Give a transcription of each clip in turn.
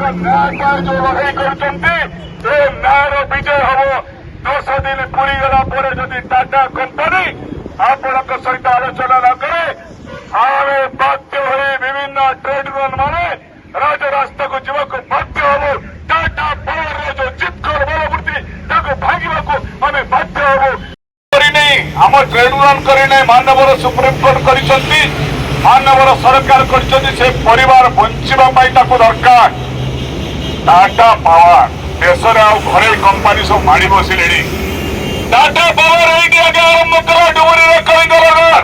न्याय जो लड़ाई कर विजय हम 10 दिन पूरी गला जदि टाटा कंपनी आपण सहित आलोचना न करे आम बाध्य हो विभिन्न ट्रेड यूनियन माने राजरास्ता को जीवाक बाध्य हबू टाटा पावर जो चित्कर बलवृत्ति भांगा आम बाध्य हबू आम ट्रेड यूनियन करने मानवर सुप्रीम कोर्ट कर मानवर सरकार कर परिवार बंचापी दरकार टाटा पावर देश घरे कंपानी सब माड़ बसिले टाटा पावर आगे आरंभ कला डुबुरी कलिंगनगर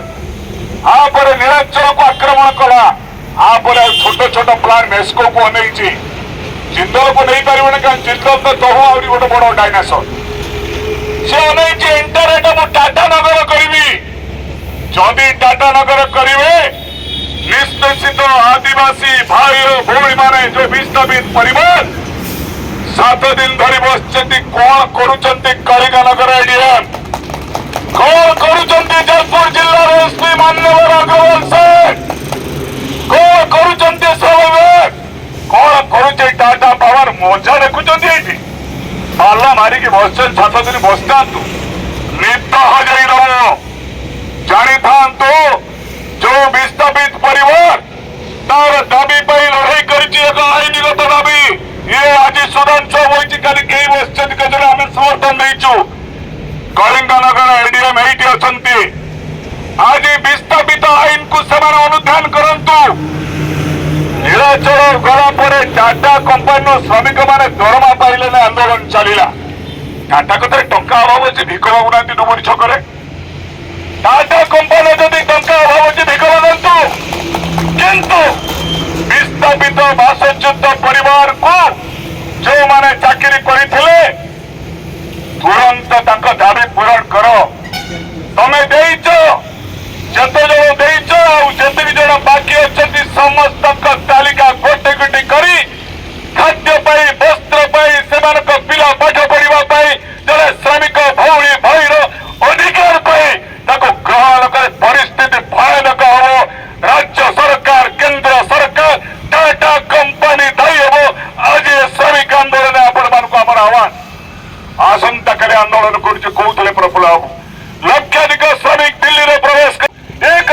आपर नीलाचल को आक्रमण कला आपर छोट छोट प्लान मेस्को को अनई जिंदल को नहीं पार क्या जिंदल तो तहु आ गोटे बड़ डायनासोर से अनई इंटरनेट मु टाटा नगर करी जदि टाटा नगर करेंगे निष्पेषित आदिवासी भाई और भौणी माने जो विस्थापित परिवार 7 दिन धरी बस कौन कलिंगनगर एडीएम कौन कर जाजपुर जिलार एसपी मान्यवर अग्रवाल साहेब कौन कर कौन कर टाटा पावर मजा देखुं पाला मारिकी बस 7 दिन बस था निद हजाई जानी था जो विस्थापित परिवार तार दाबी लड़ाई कर आईनगत दाबी ये आज सुधान होती कल कई बस आम समर्थन देचु कलिंगनगर एडीएम ये अच्छा आज विस्थापित आईन को अनुधान करूँ नीलाचल गला टाटा कंपानी श्रमिक मैंने दरमा पाइले आंदोलन चलला टाटा कथा टंका अभाव अच्छे भिक मागुना डुबुरी छक टाटा कंपानी जदि टंका अभाव अच्छे भिक मागतु किंतु विस्थापित बासच्युत परिवार को जो माने चाकरी करथिले तुरंत तक दाबी पूरण कर तमे देइचो जते जण देइचो आ जते जण बाकी अछंती समस्त तालिका गोटे गोटे करी खाद्य पाई वस्त्र पाई सेमानक पिला पाठ पढ़िबा पाई जड़े श्रमिक भौणी भाईर अधिकार पाई ताको ग्रहण करे परिस्थिति भयानक हो राज्य सरकार केंद्र सरकार टाटा कंपानी दायी हम आज श्रमिक आंदोलन आपण मान आह्वान आसंता काली आंदोलन कहते प्रफुल्ल बाबू लक्षाधिक श्रमिक दिल्ली में प्रवेश एक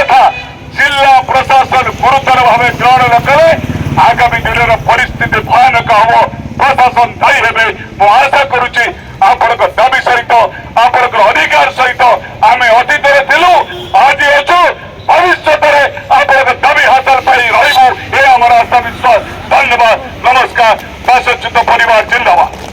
जिला प्रशासन गुरुतर भाव ग्रहण न करे आगामी दिन परिस्थिति भयानक हम प्रशासन दायी हे मु आशा करुच्ची आपण दाबी सहित आपण अधिकार सहित आम अतीत आज अच्छु भविष्य में आपण दाबी हासिल पाई रही ये आम आशा विश्वास धन्यवाद नमस्कार बासच्युत परिवार जिंदाबाद।